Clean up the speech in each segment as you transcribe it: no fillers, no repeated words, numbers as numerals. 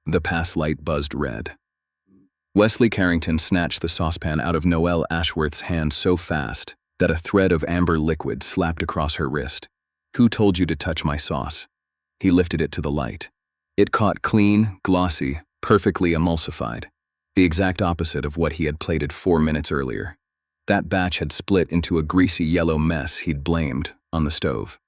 The pass light buzzed red. Wesley Carrington snatched the saucepan out of Noelle Ashworth's hand so fast that a thread of amber liquid slapped across her wrist. "Who told you to touch my sauce?" He lifted it to the light. It caught clean, glossy, perfectly emulsified, the exact opposite of what he had plated 4 minutes earlier. That batch had split into a greasy yellow mess he'd blamed on the stove.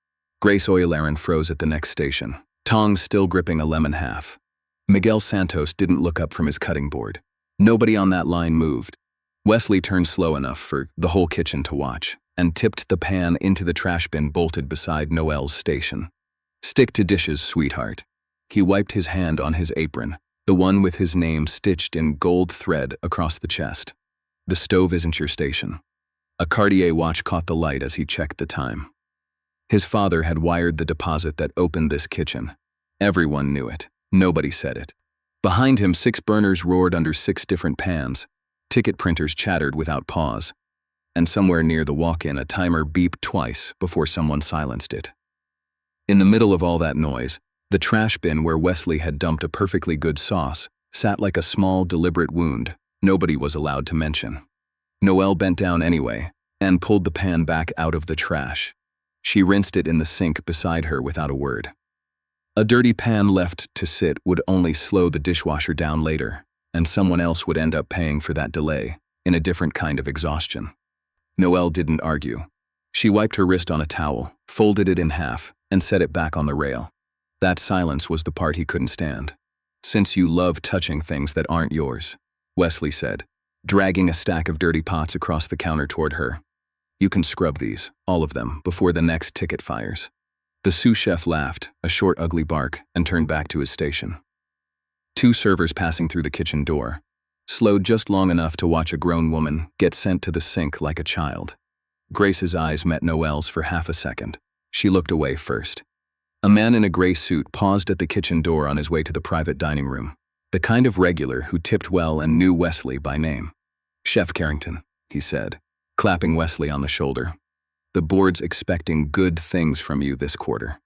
Grace Oyalaran froze at the next station, tongs still gripping a lemon half. Miguel Santos didn't look up from his cutting board. Nobody on that line moved. Wesley turned slow enough for the whole kitchen to watch and tipped the pan into the trash bin bolted beside Noelle's station. "Stick to dishes, sweetheart." He wiped his hand on his apron, the one with his name stitched in gold thread across the chest. "The stove isn't your station." A Cartier watch caught the light as he checked the time. His father had wired the deposit that opened this kitchen. Everyone knew it. Nobody said it. Behind him, 6 burners roared under 6 different pans. Ticket printers chattered without pause. And somewhere near the walk-in, a timer beeped twice before someone silenced it. In the middle of all that noise, the trash bin where Wesley had dumped a perfectly good sauce sat like a small, deliberate wound nobody was allowed to mention. Noelle bent down anyway and pulled the pan back out of the trash. She rinsed it in the sink beside her without a word. A dirty pan left to sit would only slow the dishwasher down later, and someone else would end up paying for that delay in a different kind of exhaustion. Noelle didn't argue. She wiped her wrist on a towel, folded it in half, and set it back on the rail. That silence was the part he couldn't stand. "Since you love touching things that aren't yours," Wesley said, dragging a stack of dirty pots across the counter toward her. "You can scrub these, all of them, before the next ticket fires." The sous chef laughed, a short, ugly bark, and turned back to his station. 2 servers passing through the kitchen door slowed just long enough to watch a grown woman get sent to the sink like a child. Grace's eyes met Noelle's for half a second. She looked away first. A man in a gray suit paused at the kitchen door on his way to the private dining room, the kind of regular who tipped well and knew Wesley by name. "Chef Carrington," he said, clapping Wesley on the shoulder. "The board's expecting good things from you this quarter."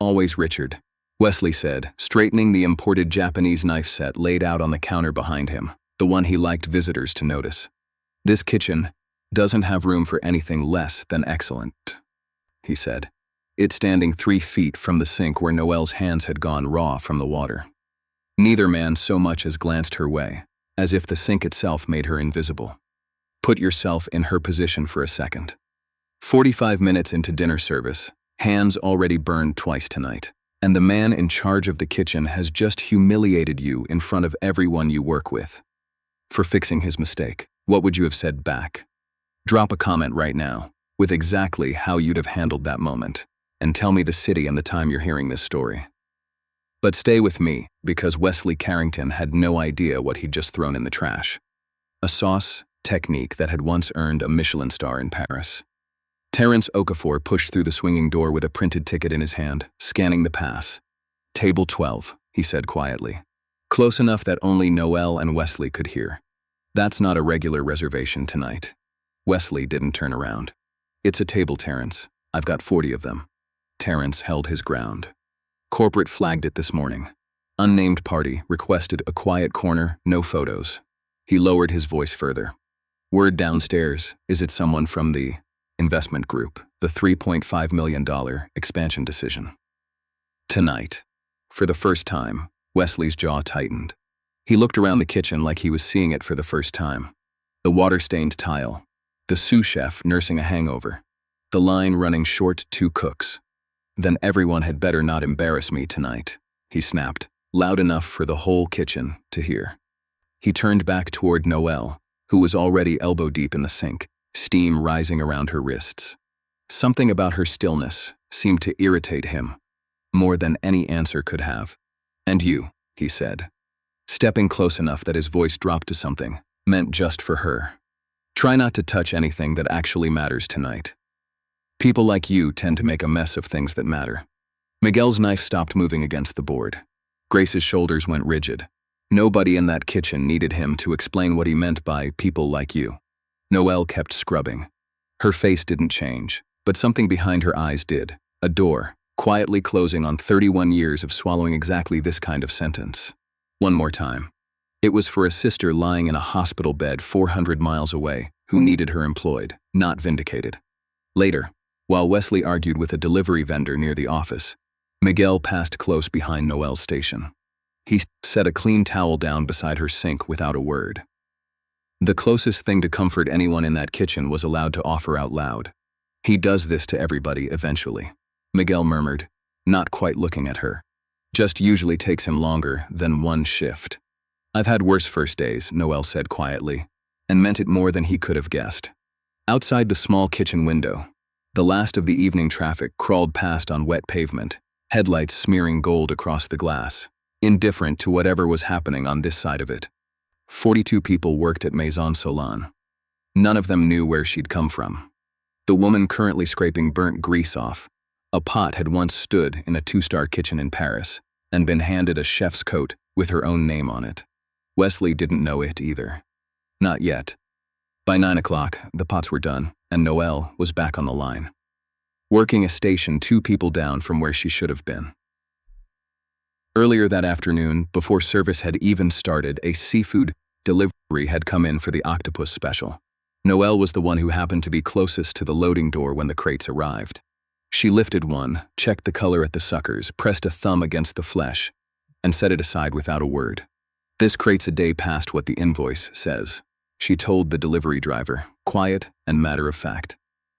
"Always Richard," Wesley said, straightening the imported Japanese knife set laid out on the counter behind him, the one he liked visitors to notice. "This kitchen doesn't have room for anything less than excellent," he said. It standing 3 feet from the sink where Noelle's hands had gone raw from the water. Neither man so much as glanced her way, as if the sink itself made her invisible. Put yourself in her position for a second. 45 minutes into dinner service, hands already burned twice tonight, and the man in charge of the kitchen has just humiliated you in front of everyone you work with. For fixing his mistake, what would you have said back? Drop a comment right now with exactly how you'd have handled that moment, and tell me the city and the time you're hearing this story. But stay with me, because Wesley Carrington had no idea what he'd just thrown in the trash. A sauce technique that had once earned a Michelin-star in Paris. Terence Okafor pushed through the swinging door with a printed ticket in his hand, scanning the pass. "Table 12, he said quietly. Close enough that only Noelle and Wesley could hear. "That's not a regular reservation tonight." Wesley didn't turn around. "It's a table, Terence. I've got 40 of them." Terence held his ground. "Corporate flagged it this morning. Unnamed party requested a quiet corner, no photos." He lowered his voice further. "Word downstairs, is it someone from the investment group, the $3.5 million expansion decision?" Tonight. For the first time, Wesley's jaw tightened. He looked around the kitchen like he was seeing it for the first time. The water-stained tile, the sous chef nursing a hangover, the line running short 2 cooks. "Then everyone had better not embarrass me tonight," he snapped, loud enough for the whole kitchen to hear. He turned back toward Noelle, who was already elbow-deep in the sink, steam rising around her wrists. Something about her stillness seemed to irritate him, more than any answer could have. "And you," he said, stepping close enough that his voice dropped to something meant just for her. "Try not to touch anything that actually matters tonight. People like you tend to make a mess of things that matter." Miguel's knife stopped moving against the board. Grace's shoulders went rigid. Nobody in that kitchen needed him to explain what he meant by "people like you." Noelle kept scrubbing. Her face didn't change, but something behind her eyes did. A door, quietly closing on 31 years of swallowing exactly this kind of sentence. One more time. It was for a sister lying in a hospital bed 400 miles away who needed her employed, not vindicated. Later, while Wesley argued with a delivery vendor near the office, Miguel passed close behind Noelle's station. He set a clean towel down beside her sink without a word. The closest thing to comfort anyone in that kitchen was allowed to offer out loud. "He does this to everybody eventually," Miguel murmured, not quite looking at her. "Just usually takes him longer than one shift." "I've had worse first days," Noelle said quietly, and meant it more than he could have guessed. Outside the small kitchen window, the last of the evening traffic crawled past on wet pavement, headlights smearing gold across the glass, indifferent to whatever was happening on this side of it. 42 people worked at Maison Solane. None of them knew where she'd come from. The woman currently scraping burnt grease off a pot had once stood in a 2-star kitchen in Paris and been handed a chef's coat with her own name on it. Wesley didn't know it either. Not yet. By 9 o'clock, the pots were done, and Noelle was back on the line, working a station 2 people down from where she should have been. Earlier that afternoon, before service had even started, a seafood delivery had come in for the octopus special. Noelle was the one who happened to be closest to the loading door when the crates arrived. She lifted one, checked the color at the suckers, pressed a thumb against the flesh, and set it aside without a word. "This crate's a day past what the invoice says," she told the delivery driver, quiet and matter-of-fact.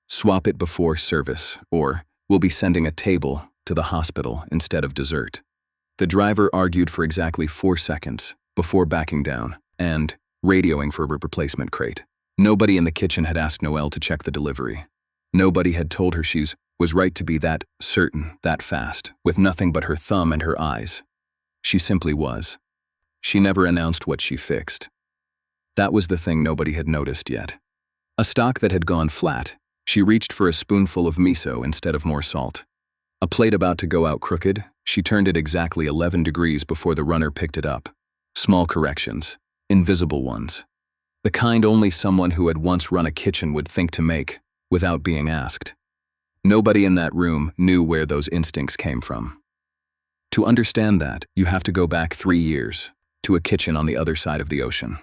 "Swap it before service, or we'll be sending a table to the hospital instead of dessert." The driver argued for exactly 4 seconds before backing down and radioing for a replacement crate. Nobody in the kitchen had asked Noelle to check the delivery. Nobody had told her she was right to be that certain, that fast, with nothing but her thumb and her eyes. She simply was. She never announced what she fixed. That was the thing nobody had noticed yet. A stock that had gone flat. She reached for a spoonful of miso instead of more salt. A plate about to go out crooked, she turned it exactly 11 degrees before the runner picked it up. Small corrections. Invisible ones. The kind only someone who had once run a kitchen would think to make, without being asked. Nobody in that room knew where those instincts came from. To understand that, you have to go back 3 years, to a kitchen on the other side of the ocean.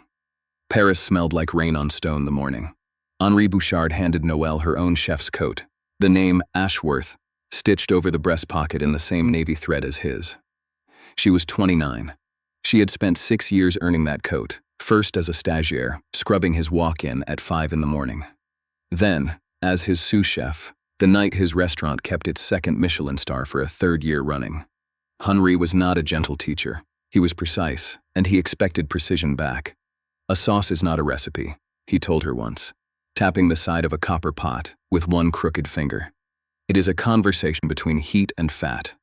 Paris smelled like rain on stone the morning. Henri Bouchard handed Noelle her own chef's coat, the name Ashworth, stitched over the breast pocket in the same navy thread as his. She was 29. She had spent 6 years earning that coat, first as a stagiaire, scrubbing his walk-in at 5 in the morning. Then, as his sous chef, the night his restaurant kept its second Michelin-star for a 3rd year running. Henri was not a gentle teacher. He was precise, and he expected precision back. "A sauce is not a recipe," he told her once, tapping the side of a copper pot with one crooked finger. "It is a conversation between heat and fat.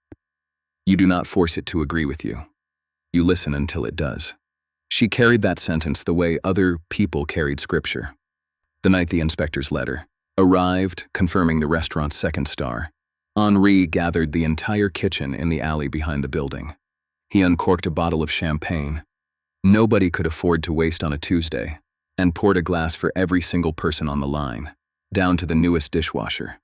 You do not force it to agree with you. You listen until it does." She carried that sentence the way other people carried scripture. The night the inspector's letter arrived, confirming the restaurant's 2nd star, Henri gathered the entire kitchen in the alley behind the building. He uncorked a bottle of champagne. Nobody could afford to waste on a Tuesday, and poured a glass for every single person on the line, down to the newest dishwasher.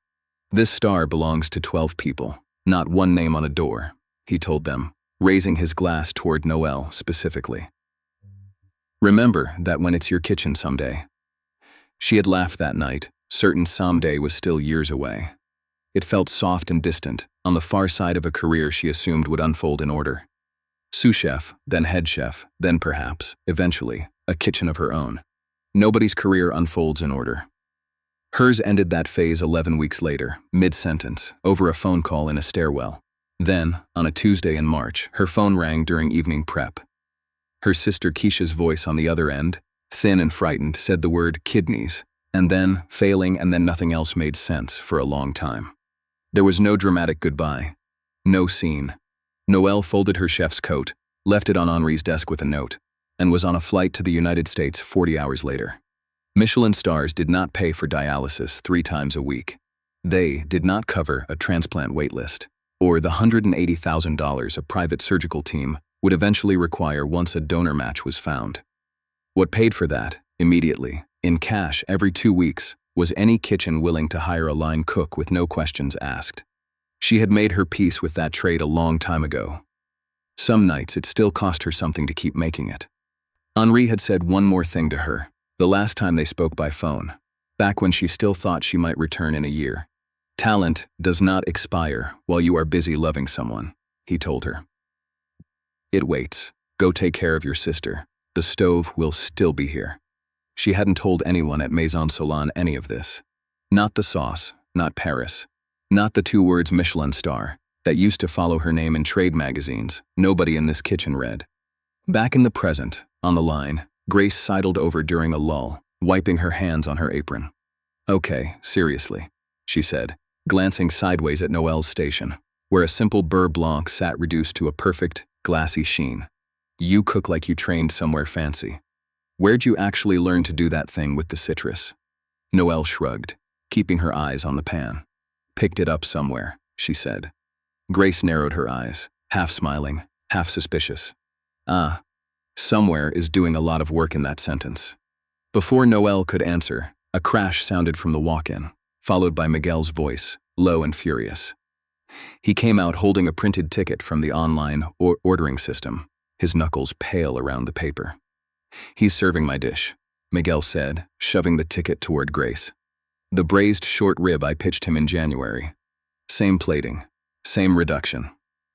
"This star belongs to 12 people, not one name on a door," he told them, raising his glass toward Noelle specifically. "Remember that when it's your kitchen someday." She had laughed that night, certain someday was still years away. It felt soft and distant, on the far side of a career she assumed would unfold in order. Sous chef, then head chef, then perhaps, eventually, a kitchen of her own. Nobody's career unfolds in order. Hers ended that phase 11 weeks later, mid-sentence, over a phone call in a stairwell. Then, on a Tuesday in March, her phone rang during evening prep. Her sister Keisha's voice on the other end, thin and frightened, said the word kidneys, and then, failing, and then nothing else made sense for a long time. There was no dramatic goodbye. No scene. Noelle folded her chef's coat, left it on Henri's desk with a note, and was on a flight to the United States 40 hours later. Michelin stars did not pay for dialysis 3 times a week. They did not cover a transplant waitlist, or the $180,000 a private surgical team would eventually require once a donor match was found. What paid for that, immediately, in cash every 2 weeks, was any kitchen willing to hire a line cook with no questions asked. She had made her peace with that trade a long time ago. Some nights it still cost her something to keep making it. Henri had said one more thing to her, the last time they spoke by phone, back when she still thought she might return in a year. Talent does not expire while you are busy loving someone, he told her. It waits. Go take care of your sister. The stove will still be here. She hadn't told anyone at Maison Solane any of this. Not the sauce, not Paris, not the 2 words Michelin-star that used to follow her name in trade magazines. Nobody in this kitchen read. Back in the present, on the line, Grace sidled over during a lull, wiping her hands on her apron. Okay, seriously, she said, glancing sideways at Noelle's station, where a simple beurre blanc sat reduced to a perfect, glassy sheen. You cook like you trained somewhere fancy. Where'd you actually learn to do that thing with the citrus? Noelle shrugged, keeping her eyes on the pan. Picked it up somewhere, she said. Grace narrowed her eyes, half smiling, half suspicious. Ah, somewhere is doing a lot of work in that sentence. Before Noelle could answer, a crash sounded from the walk-in, followed by Miguel's voice, low and furious. He came out holding a printed ticket from the online ordering system, his knuckles pale around the paper. He's serving my dish, Miguel said, shoving the ticket toward Grace. The braised short rib I pitched him in January. Same plating, same reduction.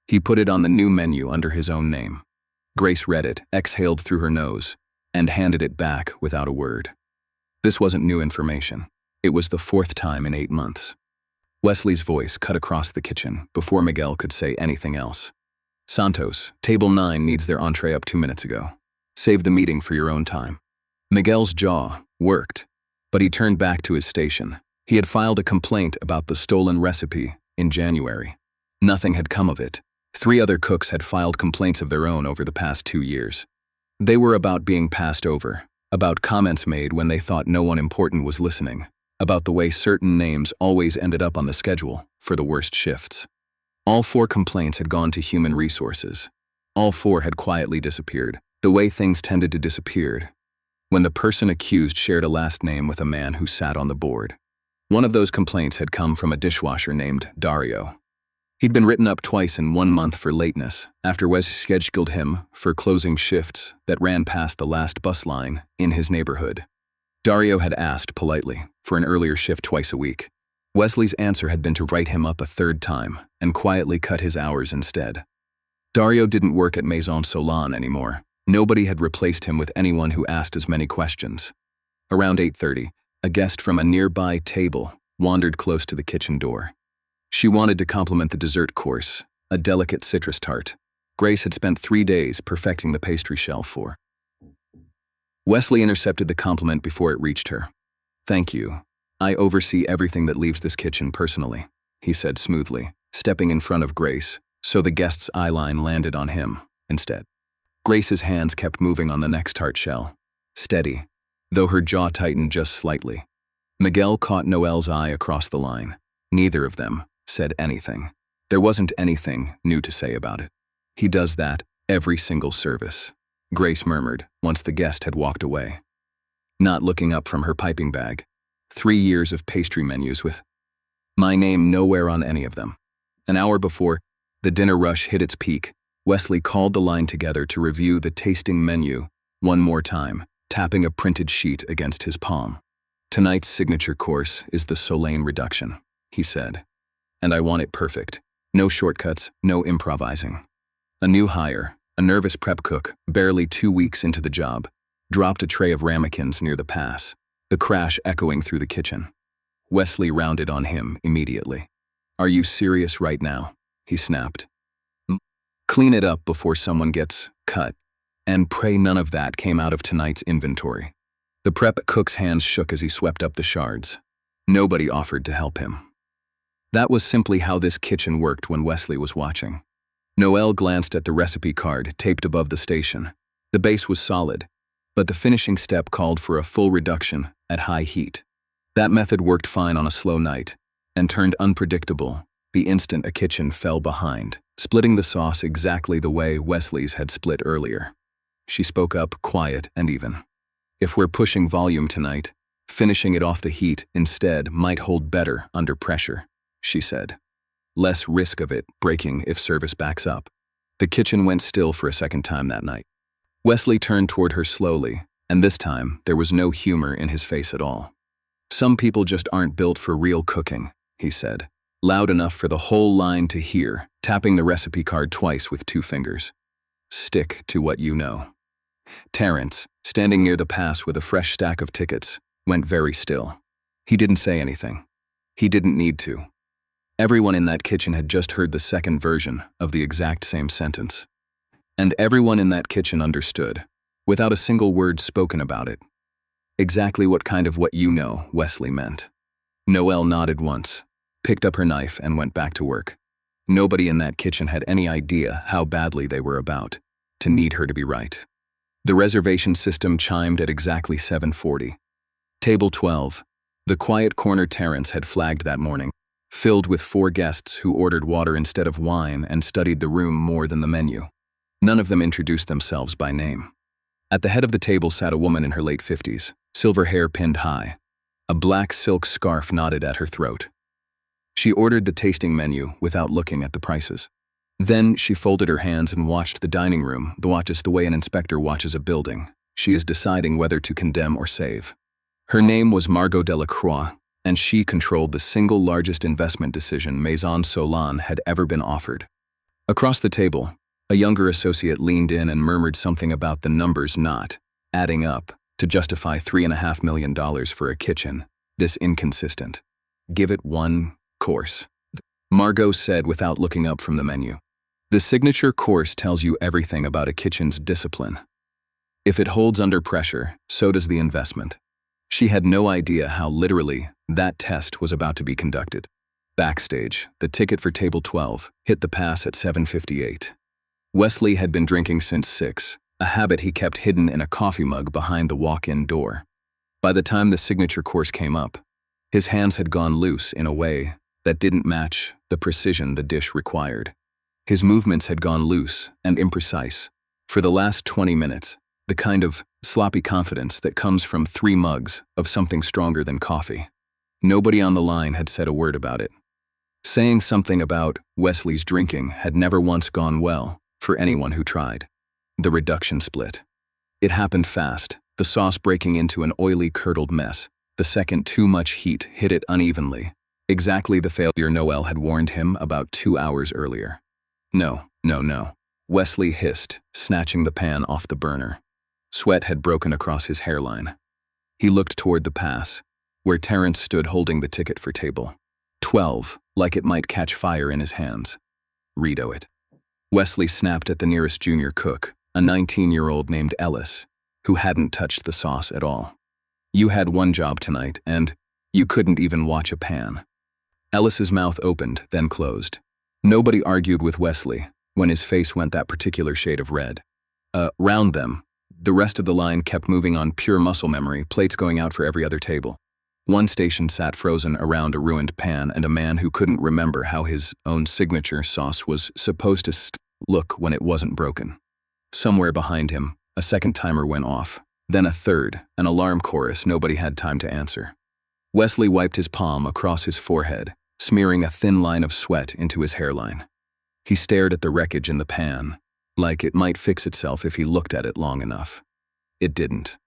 He put it on the new menu under his own name. Grace read it, exhaled through her nose, and handed it back without a word. This wasn't new information. It was the 4th time in 8 months. Wesley's voice cut across the kitchen before Miguel could say anything else. Santos, table 9 needs their entree up 2 minutes ago. Save the meeting for your own time. Miguel's jaw worked, but he turned back to his station. He had filed a complaint about the stolen recipe in January. Nothing had come of it. 3 other cooks had filed complaints of their own over the past 2 years. They were about being passed over, about comments made when they thought no one important was listening, about the way certain names always ended up on the schedule for the worst shifts. All 4 complaints had gone to human resources. All 4 had quietly disappeared, the way things tended to disappear when the person accused shared a last name with a man who sat on the board. One of those complaints had come from a dishwasher named Dario. He'd been written up twice in 1 month for lateness after Wes scheduled him for closing shifts that ran past the last bus line in his neighborhood. Dario had asked politely for an earlier shift twice a week. Wesley's answer had been to write him up a 3rd time and quietly cut his hours instead. Dario didn't work at Maison Solane anymore. Nobody had replaced him with anyone who asked as many questions. Around 8:30, a guest from a nearby table wandered close to the kitchen door. She wanted to compliment the dessert course, a delicate citrus tart. Grace had spent 3 days perfecting the pastry shelf for. Wesley intercepted the compliment before it reached her. Thank you. I oversee everything that leaves this kitchen personally, he said smoothly, stepping in front of Grace, so the guest's eyeline landed on him instead. Grace's hands kept moving on the next tart shell. Steady, though her jaw tightened just slightly. Miguel caught Noelle's eye across the line. Neither of them said anything. There wasn't anything new to say about it. He does that every single service, Grace murmured once the guest had walked away. Not looking up from her piping bag. 3 years of pastry menus with my name nowhere on any of them. An hour before the dinner rush hit its peak, Wesley called the line together to review the tasting menu one more time, tapping a printed sheet against his palm. Tonight's signature course is the Solane reduction, he said. And I want it perfect. No shortcuts, no improvising. A new hire, a nervous prep cook, barely 2 weeks into the job, dropped a tray of ramekins near the pass, the crash echoing through the kitchen. Wesley rounded on him immediately. Are you serious right now? He snapped. Clean it up before someone gets cut, and pray none of that came out of tonight's inventory. The prep cook's hands shook as he swept up the shards. Nobody offered to help him. That was simply how this kitchen worked when Wesley was watching. Noelle glanced at the recipe card taped above the station. The base was solid, but the finishing step called for a full reduction at high heat. That method worked fine on a slow night, and turned unpredictable the instant a kitchen fell behind, splitting the sauce exactly the way Wesley's had split earlier. She spoke up, quiet and even. If we're pushing volume tonight, finishing it off the heat instead might hold better under pressure, she said. Less risk of it breaking if service backs up. The kitchen went still for a second time that night. Wesley turned toward her slowly, and this time there was no humor in his face at all. "Some people just aren't built for real cooking," he said, loud enough for the whole line to hear, tapping the recipe card twice with 2 fingers. "Stick to what you know." Terrence, standing near the pass with a fresh stack of tickets, went very still. He didn't say anything. He didn't need to. Everyone in that kitchen had just heard the second version of the exact same sentence. And everyone in that kitchen understood, without a single word spoken about it, exactly what kind of what you know Wesley meant. Noelle nodded once, picked up her knife, and went back to work. Nobody in that kitchen had any idea how badly they were about to need her to be right. The reservation system chimed at exactly 7:40. Table 12, the quiet corner Terrence had flagged that morning, filled with 4 guests who ordered water instead of wine and studied the room more than the menu. None of them introduced themselves by name. At the head of the table sat a woman in her late 50s, silver hair pinned high. A black silk scarf knotted at her throat. She ordered the tasting menu without looking at the prices. Then she folded her hands and watched the dining room, the way an inspector watches a building. She is deciding whether to condemn or save. Her name was Margot Delacroix, and she controlled the single largest investment decision Maison Solane had ever been offered. Across the table, a younger associate leaned in and murmured something about the numbers not adding up to justify $3.5 million for a kitchen this inconsistent. "Give it 1 course," Margot said without looking up from the menu. "The signature course tells you everything about a kitchen's discipline. If it holds under pressure, so does the investment." She had no idea how literally that test was about to be conducted. Backstage, the ticket for table 12 hit the pass at 7:58. Wesley had been drinking since 6, a habit he kept hidden in a coffee mug behind the walk-in door. By the time the signature course came up, his hands had gone loose in a way that didn't match the precision the dish required. His movements had gone loose and imprecise. For the last 20 minutes, the kind of sloppy confidence that comes from 3 mugs of something stronger than coffee. Nobody on the line had said a word about it. Saying something about Wesley's drinking had never once gone well for anyone who tried. The reduction split. It happened fast, the sauce breaking into an oily, curdled mess. The second too much heat hit it unevenly. Exactly the failure Noelle had warned him about 2 hours earlier. "No, no, no," Wesley hissed, snatching the pan off the burner. Sweat had broken across his hairline. He looked toward the pass, where Terrence stood holding the ticket for table 12, like it might catch fire in his hands. "Redo it." Wesley snapped at the nearest junior cook, a 19-year-old named Ellis, who hadn't touched the sauce at all. "You had one job tonight, and you couldn't even watch a pan." Ellis's mouth opened, then closed. Nobody argued with Wesley when his face went that particular shade of red. Round them, the rest of the line kept moving on pure muscle memory, plates going out for every other table. One station sat frozen around a ruined pan and a man who couldn't remember how his own signature sauce was supposed to look when it wasn't broken. Somewhere behind him, a second timer went off, then a third, an alarm chorus nobody had time to answer. Wesley wiped his palm across his forehead, smearing a thin line of sweat into his hairline. He stared at the wreckage in the pan, like it might fix itself if he looked at it long enough. It didn't.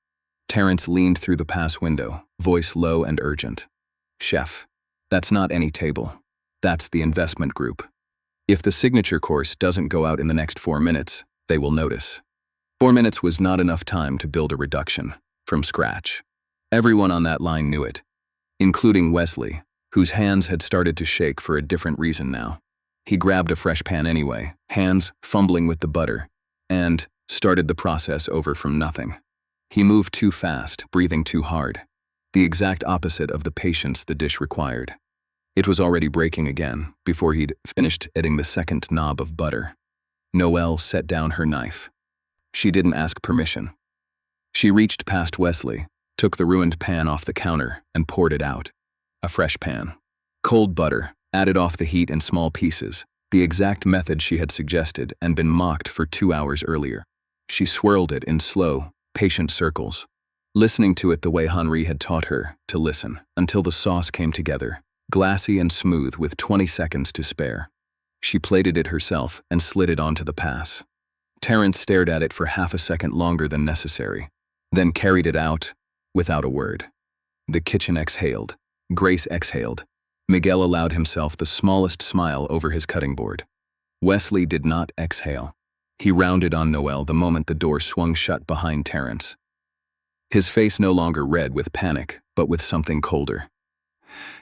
Terrence leaned through the pass window, voice low and urgent. "Chef, that's not any table. That's the investment group. If the signature course doesn't go out in the next 4 minutes, they will notice." 4 minutes was not enough time to build a reduction from scratch. Everyone on that line knew it, including Wesley, whose hands had started to shake for a different reason now. He grabbed a fresh pan anyway, hands fumbling with the butter, and started the process over from nothing. He moved too fast, breathing too hard, the exact opposite of the patience the dish required. It was already breaking again before he'd finished adding the second knob of butter. Noelle set down her knife. She didn't ask permission. She reached past Wesley, took the ruined pan off the counter, and poured it out. A fresh pan. Cold butter, added off the heat in small pieces, the exact method she had suggested and been mocked for 2 hours earlier. She swirled it in slow, patient circles, listening to it the way Henri had taught her to listen, until the sauce came together, glassy and smooth with 20 seconds to spare. She plated it herself and slid it onto the pass. Terrence stared at it for half a second longer than necessary, then carried it out without a word. The kitchen exhaled. Grace exhaled. Miguel allowed himself the smallest smile over his cutting board. Wesley did not exhale. He rounded on Noelle the moment the door swung shut behind Terrence. His face no longer red with panic, but with something colder.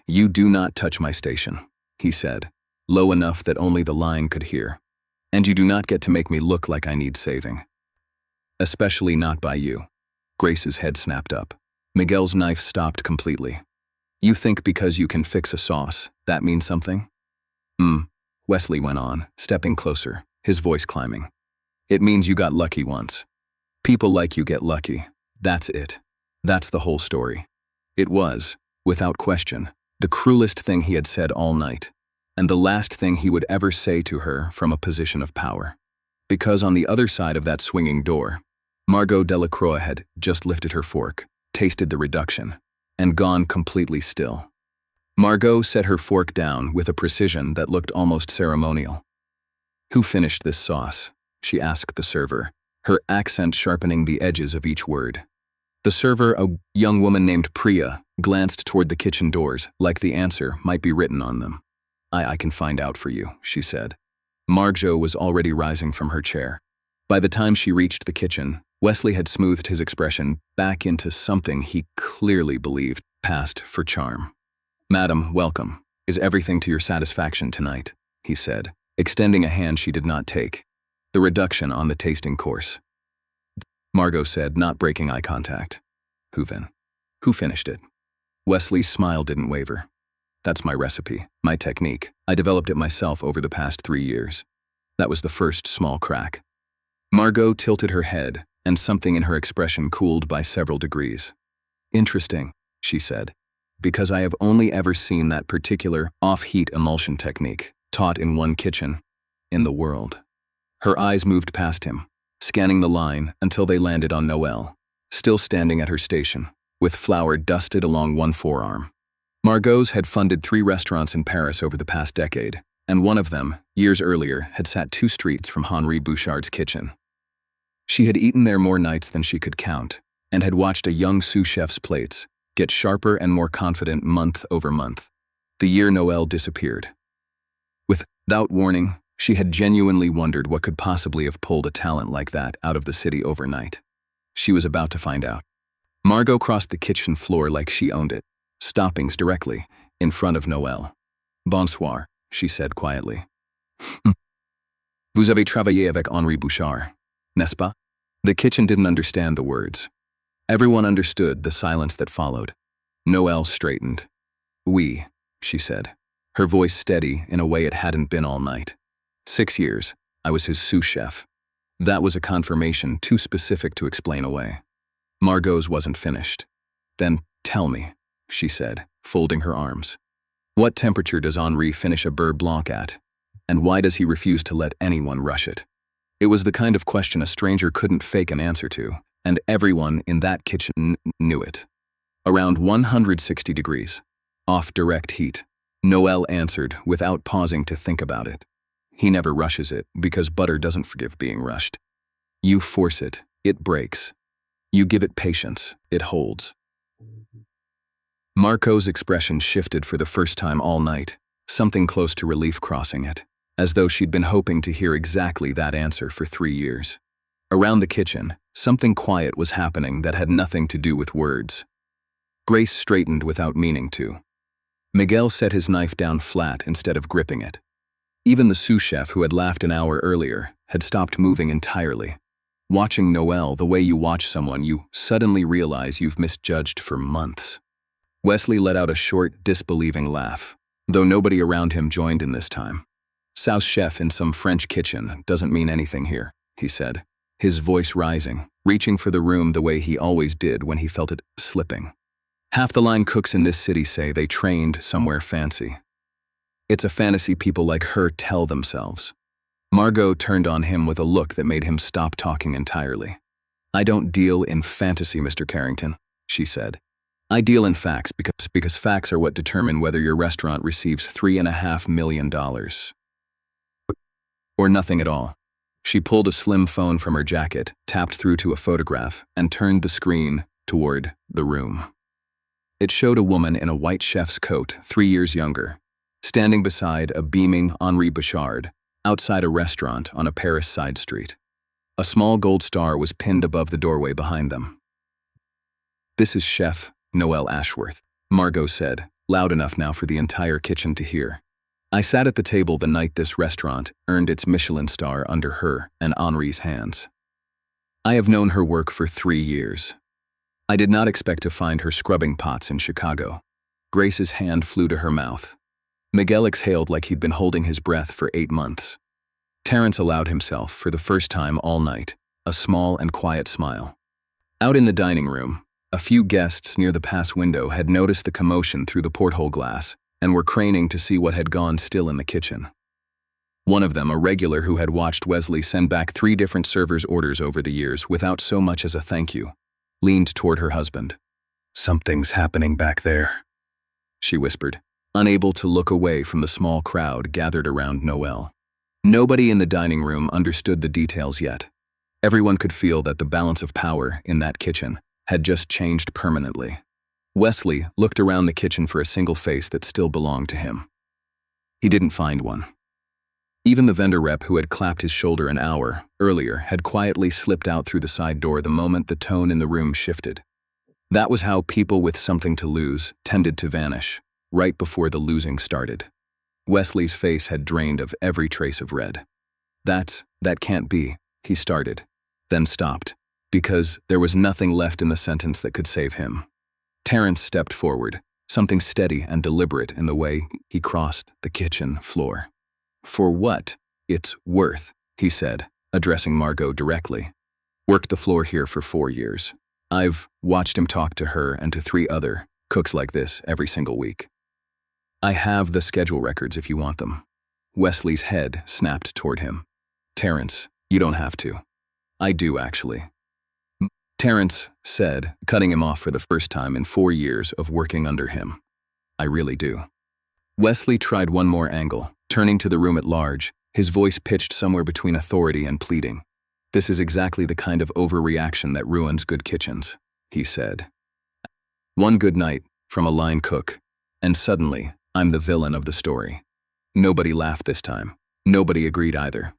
"You do not touch my station," he said, low enough that only the line could hear. "And you do not get to make me look like I need saving. Especially not by you." Grace's head snapped up. Miguel's knife stopped completely. "You think because you can fix a sauce, that means something?" Wesley went on, stepping closer, his voice climbing. "It means you got lucky once. People like you get lucky. That's it. That's the whole story." It was, without question, the cruelest thing he had said all night, and the last thing he would ever say to her from a position of power. Because on the other side of that swinging door, Margot Delacroix had just lifted her fork, tasted the reduction, and gone completely still. Margot set her fork down with a precision that looked almost ceremonial. "Who finished this sauce?" she asked the server, her accent sharpening the edges of each word. The server, a young woman named Priya, glanced toward the kitchen doors, like the answer might be written on them. I can find out for you," she said. Margot was already rising from her chair. By the time she reached the kitchen, Wesley had smoothed his expression back into something he clearly believed passed for charm. "Madam, welcome. Is everything to your satisfaction tonight?" he said, extending a hand she did not take. "The reduction on the tasting course." Margot said, not breaking eye contact. Who finished it?" Wesley's smile didn't waver. "That's my recipe, my technique. I developed it myself over the past 3 years. That was the first small crack." Margot tilted her head, and something in her expression cooled by several degrees. "Interesting," she said, "because I have only ever seen that particular off-heat emulsion technique taught in one kitchen in the world." Her eyes moved past him, scanning the line until they landed on Noelle, still standing at her station, with flour dusted along one forearm. Margot's had funded 3 restaurants in Paris over the past decade, and one of them, years earlier, had sat 2 streets from Henri Bouchard's kitchen. She had eaten there more nights than she could count, and had watched a young sous chef's plates get sharper and more confident month over month, the year Noelle disappeared. Without warning, she had genuinely wondered what could possibly have pulled a talent like that out of the city overnight. She was about to find out. Margot crossed the kitchen floor like she owned it, stoppings directly in front of Noelle. "Bonsoir," she said quietly. "Vous avez travaillé avec Henri Bouchard, n'est-ce pas?" The kitchen didn't understand the words. Everyone understood the silence that followed. Noelle straightened. "Oui," she said, her voice steady in a way it hadn't been all night. 6 years, I was his sous chef. That was a confirmation too specific to explain away. Margot's wasn't finished. "Then tell me," she said, folding her arms. "What temperature does Henri finish a beurre blanc at? And why does he refuse to let anyone rush it?" It was the kind of question a stranger couldn't fake an answer to, and everyone in that kitchen knew it. "Around 160 degrees. Off direct heat," Noelle answered without pausing to think about it. "He never rushes it because butter doesn't forgive being rushed. You force it, it breaks. You give it patience, it holds." Margot's expression shifted for the first time all night, something close to relief crossing it, as though she'd been hoping to hear exactly that answer for 3 years. Around the kitchen, something quiet was happening that had nothing to do with words. Grace straightened without meaning to. Miguel set his knife down flat instead of gripping it. Even the sous chef who had laughed an hour earlier had stopped moving entirely. Watching Noelle the way you watch someone you suddenly realize you've misjudged for months. Wesley let out a short, disbelieving laugh, though nobody around him joined in this time. "Sous chef in some French kitchen doesn't mean anything here," he said, his voice rising, reaching for the room the way he always did when he felt it slipping. "Half the line cooks in this city say they trained somewhere fancy. It's a fantasy people like her tell themselves." Margot turned on him with a look that made him stop talking entirely. "I don't deal in fantasy, Mr. Carrington," she said. "I deal in facts because facts are what determine whether your restaurant receives $3.5 million. Or nothing at all. She pulled a slim phone from her jacket, tapped through to a photograph, and turned the screen toward the room. It showed a woman in a white chef's coat, 3 years younger, standing beside a beaming Henri Bouchard outside a restaurant on a Paris side street. A small gold star was pinned above the doorway behind them. "This is Chef Noelle Ashworth," Margot said, loud enough now for the entire kitchen to hear. "I sat at the table the night this restaurant earned its Michelin-star under her and Henri's hands. I have known her work for 3 years. I did not expect to find her scrubbing pots in Chicago." Grace's hand flew to her mouth. Miguel exhaled like he'd been holding his breath for 8 months. Terrence allowed himself, for the first time all night, a small and quiet smile. Out in the dining room, a few guests near the pass window had noticed the commotion through the porthole glass and were craning to see what had gone still in the kitchen. One of them, a regular who had watched Wesley send back 3 different servers' orders over the years without so much as a thank you, leaned toward her husband. "Something's happening back there," she whispered, unable to look away from the small crowd gathered around Noelle. Nobody in the dining room understood the details yet. Everyone could feel that the balance of power in that kitchen had just changed permanently. Wesley looked around the kitchen for a single face that still belonged to him. He didn't find one. Even the vendor rep who had clapped his shoulder an hour earlier had quietly slipped out through the side door the moment the tone in the room shifted. That was how people with something to lose tended to vanish, right before the losing started. Wesley's face had drained of every trace of red. That can't be," he started, then stopped, because there was nothing left in the sentence that could save him. Terrence stepped forward, something steady and deliberate in the way he crossed the kitchen floor. "For what it's worth," he said, addressing Margot directly. "Worked the floor here for 4 years. I've watched him talk to her and to 3 other cooks like this every single week. I have the schedule records if you want them." Wesley's head snapped toward him. "Terrence, you don't have to." "I do, actually," Terrence said, cutting him off for the first time in 4 years of working under him. "I really do." Wesley tried one more angle, turning to the room at large, his voice pitched somewhere between authority and pleading. "This is exactly the kind of overreaction that ruins good kitchens," he said. "One good night from a line cook, and suddenly I'm the villain of the story." Nobody laughed this time. Nobody agreed either.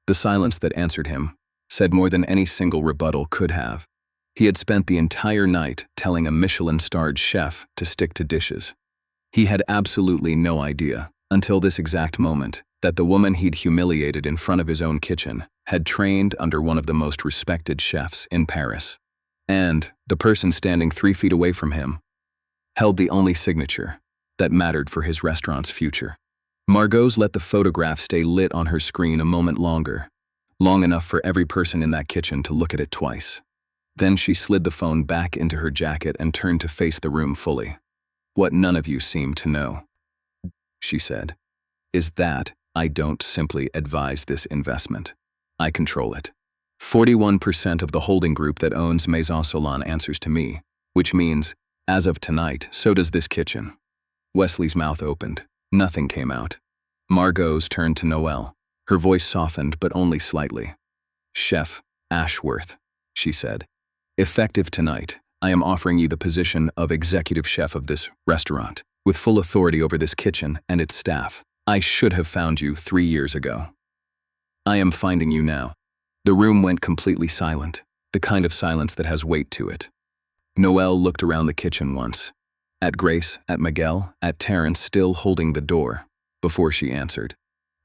The silence that answered him said more than any single rebuttal could have. He had spent the entire night telling a Michelin-starred chef to stick to dishes. He had absolutely no idea, until this exact moment, that the woman he'd humiliated in front of his own kitchen had trained under one of the most respected chefs in Paris. And the person standing 3 feet away from him held the only signature that mattered for his restaurant's future. Margot's let the photograph stay lit on her screen a moment longer, long enough for every person in that kitchen to look at it twice. Then she slid the phone back into her jacket and turned to face the room fully. "What none of you seem to know," she said, "is that I don't simply advise this investment. I control it. 41% of the holding group that owns Maison Solane answers to me, which means, as of tonight, so does this kitchen." Wesley's mouth opened. Nothing came out. Margot's turned to Noelle. Her voice softened, but only slightly. "Chef Ashworth," she said, "effective tonight, I am offering you the position of executive chef of this restaurant, with full authority over this kitchen and its staff. I should have found you 3 years ago. I am finding you now." The room went completely silent, the kind of silence that has weight to it. Noelle looked around the kitchen once, at Grace, at Miguel, at Terrence still holding the door, before she answered.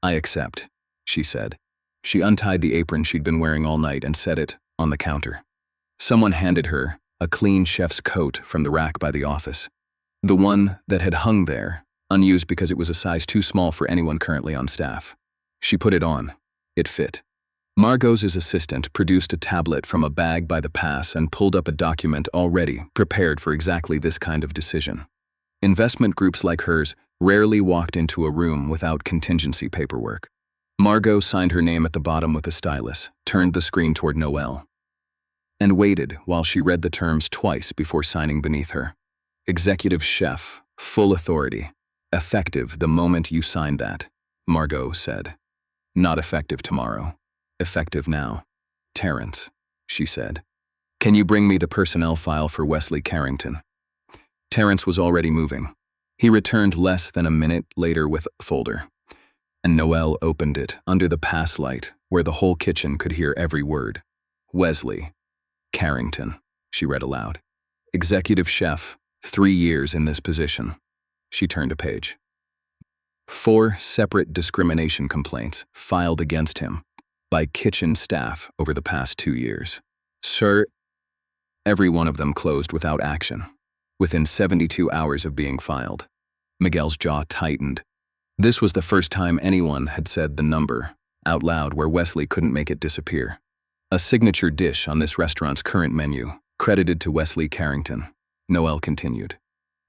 "I accept," she said. She untied the apron she'd been wearing all night and set it on the counter. Someone handed her a clean chef's coat from the rack by the office. The one that had hung there, unused because it was a size too small for anyone currently on staff. She put it on. It fit. Margot's assistant produced a tablet from a bag by the pass and pulled up a document already prepared for exactly this kind of decision. Investment groups like hers rarely walked into a room without contingency paperwork. Margot signed her name at the bottom with a stylus, turned the screen toward Noelle, and waited while she read the terms twice before signing beneath her. "Executive chef, full authority. Effective the moment you signed that," Margot said. Not effective tomorrow. Effective now. Terrence, she said. Can you bring me the personnel file for Wesley Carrington? Terrence was already moving. He returned less than a minute later with a folder, and Noelle opened it under the pass light where the whole kitchen could hear every word. Wesley Carrington, she read aloud. Executive Chef, 3 years in this position. She turned a page. 4 separate discrimination complaints filed against him by kitchen staff over the past 2 years. Sir, every one of them closed without action, within 72 hours of being filed. Miguel's jaw tightened. This was the first time anyone had said the number out loud where Wesley couldn't make it disappear. A signature dish on this restaurant's current menu, credited to Wesley Carrington, Noelle continued.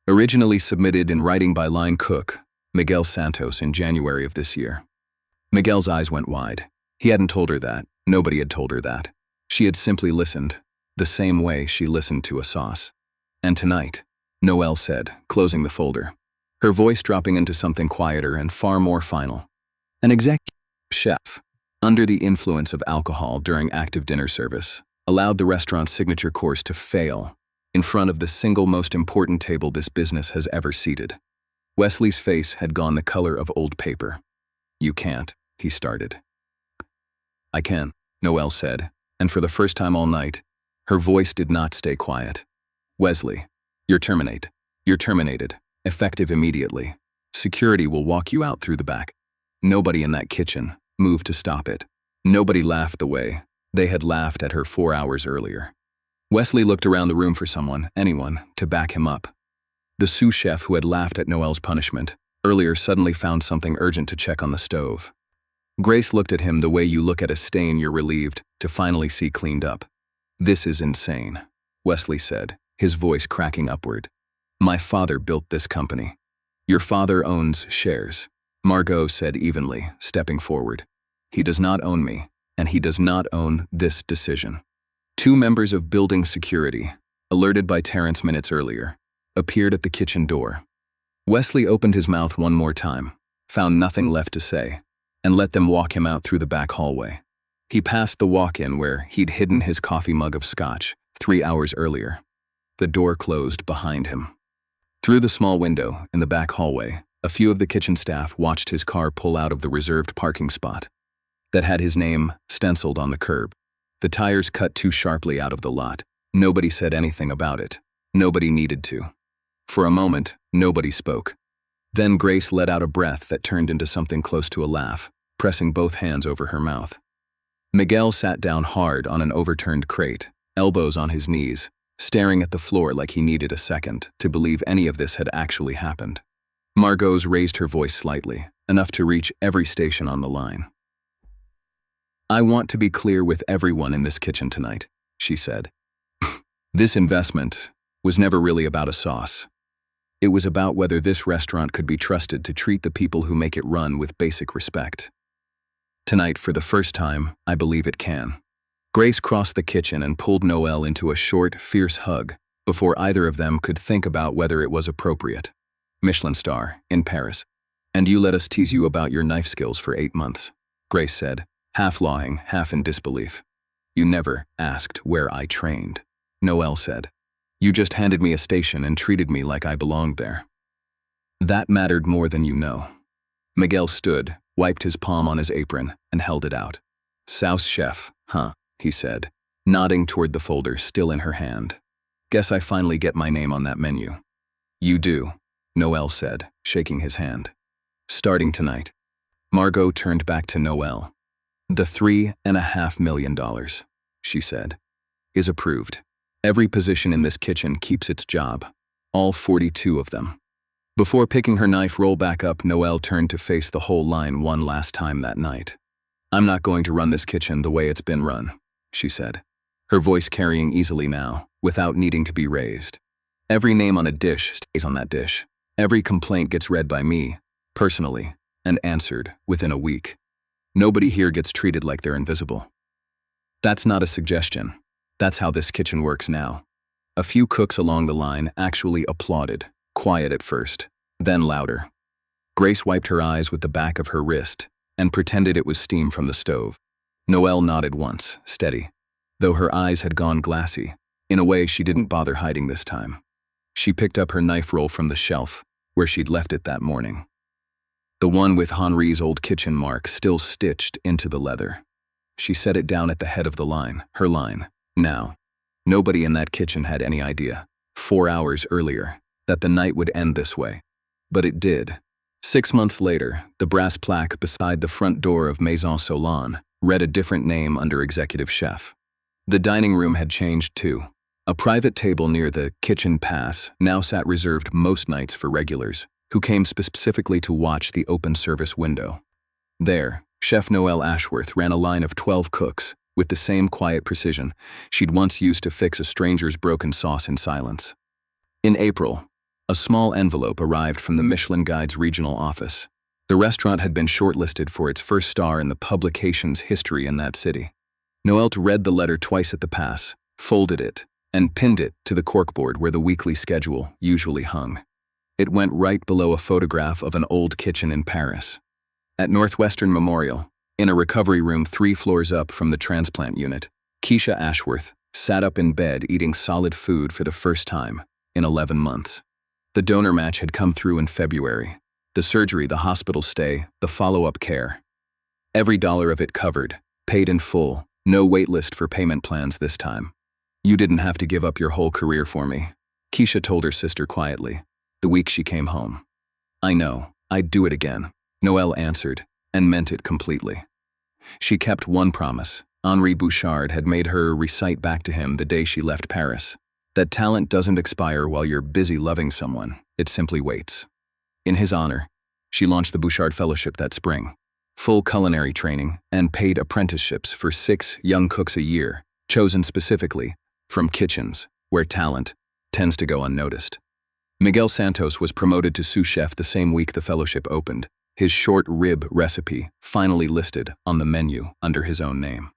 Originally submitted in writing by line cook, Miguel Santos in January of this year. Miguel's eyes went wide. He hadn't told her that. Nobody had told her that. She had simply listened, the same way she listened to a sauce. And tonight, Noelle said, closing the folder, her voice dropping into something quieter and far more final. An executive chef, under the influence of alcohol during active dinner service, allowed the restaurant's signature course to fail in front of the single most important table this business has ever seated. Wesley's face had gone the color of old paper. You can't, he started. I can, Noelle said, and for the first time all night, her voice did not stay quiet. Wesley, you're terminated, effective immediately. Security will walk you out through the back. Nobody in that kitchen moved to stop it. Nobody laughed the way they had laughed at her 4 hours earlier. Wesley looked around the room for someone, anyone, to back him up. The sous chef who had laughed at Noelle's punishment earlier suddenly found something urgent to check on the stove. Grace looked at him the way you look at a stain you're relieved to finally see cleaned up. This is insane, Wesley said, his voice cracking upward. My father built this company. Your father owns shares, Margot said evenly, stepping forward. He does not own me, and he does not own this decision. 2 members of building security, alerted by Terrence minutes earlier, appeared at the kitchen door. Wesley opened his mouth one more time, found nothing left to say, and let them walk him out through the back hallway. He passed the walk-in where he'd hidden his coffee mug of scotch 3 hours earlier. The door closed behind him. Through the small window in the back hallway, a few of the kitchen staff watched his car pull out of the reserved parking spot that had his name stenciled on the curb. The tires cut too sharply out of the lot. Nobody said anything about it. Nobody needed to. For a moment, nobody spoke. Then Grace let out a breath that turned into something close to a laugh, pressing both hands over her mouth. Miguel sat down hard on an overturned crate, elbows on his knees, staring at the floor like he needed a second to believe any of this had actually happened. Margot raised her voice slightly, enough to reach every station on the line. I want to be clear with everyone in this kitchen tonight, she said. This investment was never really about a sauce. It was about whether this restaurant could be trusted to treat the people who make it run with basic respect. Tonight, for the first time, I believe it can. Grace crossed the kitchen and pulled Noelle into a short, fierce hug before either of them could think about whether it was appropriate. Michelin-star, in Paris. And you let us tease you about your knife skills for 8 months, Grace said, half lying, half in disbelief. You never asked where I trained, Noelle said. You just handed me a station and treated me like I belonged there. That mattered more than you know. Miguel stood, wiped his palm on his apron, and held it out. Souse chef, huh, he said, nodding toward the folder still in her hand. Guess I finally get my name on that menu. You do, Noelle said, shaking his hand. Starting tonight. Margot turned back to Noelle. The $3.5 million, she said, is approved. Every position in this kitchen keeps its job, all 42 of them. Before picking her knife roll back up, Noelle turned to face the whole line one last time that night. I'm not going to run this kitchen the way it's been run, she said, her voice carrying easily now, without needing to be raised. Every name on a dish stays on that dish. Every complaint gets read by me, personally, and answered within a week. Nobody here gets treated like they're invisible. That's not a suggestion. That's how this kitchen works now. A few cooks along the line actually applauded, quiet at first, then louder. Grace wiped her eyes with the back of her wrist, and pretended it was steam from the stove. Noelle nodded once, steady, though her eyes had gone glassy. In a way, she didn't bother hiding this time. She picked up her knife roll from the shelf, where she'd left it that morning. The one with Henri's old kitchen mark still stitched into the leather. She set it down at the head of the line, her line. Now, nobody in that kitchen had any idea, 4 hours earlier, that the night would end this way. But it did. 6 months later, the brass plaque beside the front door of Maison Solane read a different name under Executive Chef. The dining room had changed too. A private table near the kitchen pass now sat reserved most nights for regulars, who came specifically to watch the open service window. There, Chef Noelle Ashworth ran a line of 12 cooks, with the same quiet precision she'd once used to fix a stranger's broken sauce in silence. In April, a small envelope arrived from the Michelin Guide's regional office. The restaurant had been shortlisted for its first star in the publication's history in that city. Noelle read the letter twice at the pass, folded it, and pinned it to the corkboard where the weekly schedule usually hung. It went right below a photograph of an old kitchen in Paris. At Northwestern Memorial, in a recovery room 3 floors up from the transplant unit, Keisha Ashworth sat up in bed eating solid food for the first time in 11 months. The donor match had come through in February. The surgery, the hospital stay, the follow-up care. Every dollar of it covered, paid in full, no wait list for payment plans this time. "You didn't have to give up your whole career for me," Keisha told her sister quietly, the week she came home. "I know, I'd do it again," Noelle answered, and meant it completely. She kept one promise. Henri Bouchard had made her recite back to him the day she left Paris, that talent doesn't expire while you're busy loving someone, it simply waits. In his honor, she launched the Bouchard Fellowship that spring. Full culinary training and paid apprenticeships for 6 young cooks a year, chosen specifically from kitchens where talent tends to go unnoticed. Miguel Santos was promoted to sous chef the same week the fellowship opened, his short rib recipe finally listed on the menu under his own name.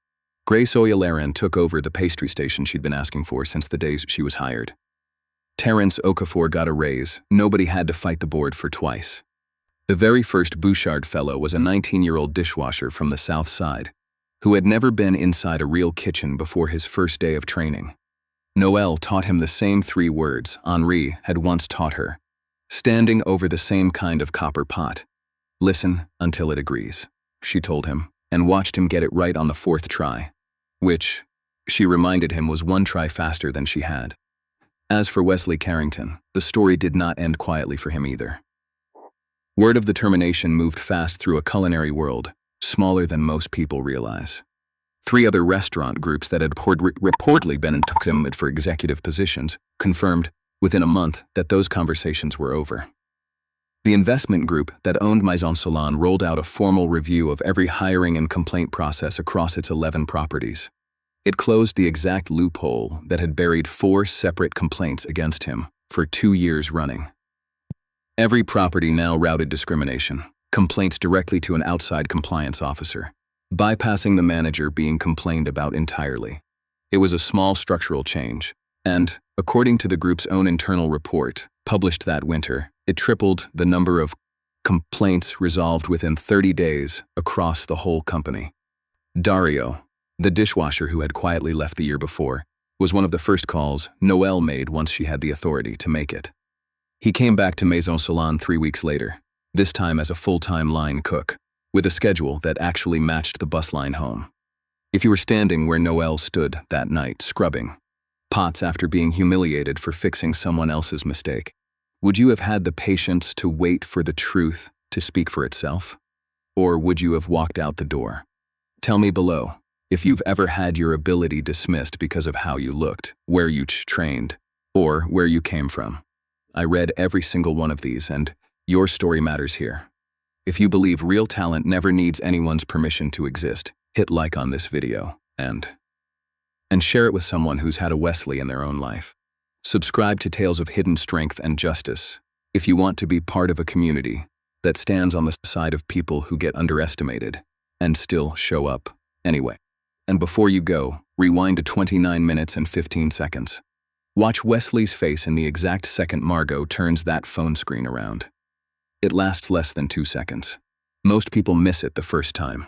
Grace Oyalaran took over the pastry station she'd been asking for since the days she was hired. Terence Okafor got a raise. Nobody had to fight the board for twice. The very first Bouchard fellow was a 19-year-old dishwasher from the South Side, who had never been inside a real kitchen before his first day of training. Noelle taught him the same 3 words Henri had once taught her, standing over the same kind of copper pot. "Listen until it agrees," she told him, and watched him get it right on the 4th try, which, she reminded him, was 1 try faster than she had. As for Wesley Carrington, the story did not end quietly for him either. Word of the termination moved fast through a culinary world, smaller than most people realize. 3 other restaurant groups that had reportedly been in talks for executive positions confirmed within a month that those conversations were over. The investment group that owned Maison Solane rolled out a formal review of every hiring and complaint process across its 11 properties. It closed the exact loophole that had buried 4 separate complaints against him for 2 years running. Every property now routed discrimination, complaints directly to an outside compliance officer, bypassing the manager being complained about entirely. It was a small structural change, and, according to the group's own internal report, published that winter, it tripled the number of complaints resolved within 30 days across the whole company. Dario, the dishwasher who had quietly left the year before, was one of the first calls Noelle made once she had the authority to make it. He came back to Maison Solane 3 weeks later, this time as a full-time line cook, with a schedule that actually matched the bus line home. If you were standing where Noelle stood that night, scrubbing pots after being humiliated for fixing someone else's mistake, would you have had the patience to wait for the truth to speak for itself? Or would you have walked out the door? Tell me below if you've ever had your ability dismissed because of how you looked, where you trained, or where you came from. I read every single one of these, and your story matters here. If you believe real talent never needs anyone's permission to exist, hit like on this video and share it with someone who's had a Wesley in their own life. Subscribe to Tales of Hidden Strength and Justice if you want to be part of a community that stands on the side of people who get underestimated and still show up anyway. And before you go, rewind to 29 minutes and 15 seconds. Watch Wesley's face in the exact second Margot turns that phone screen around. It lasts less than 2 seconds. Most people miss it the first time.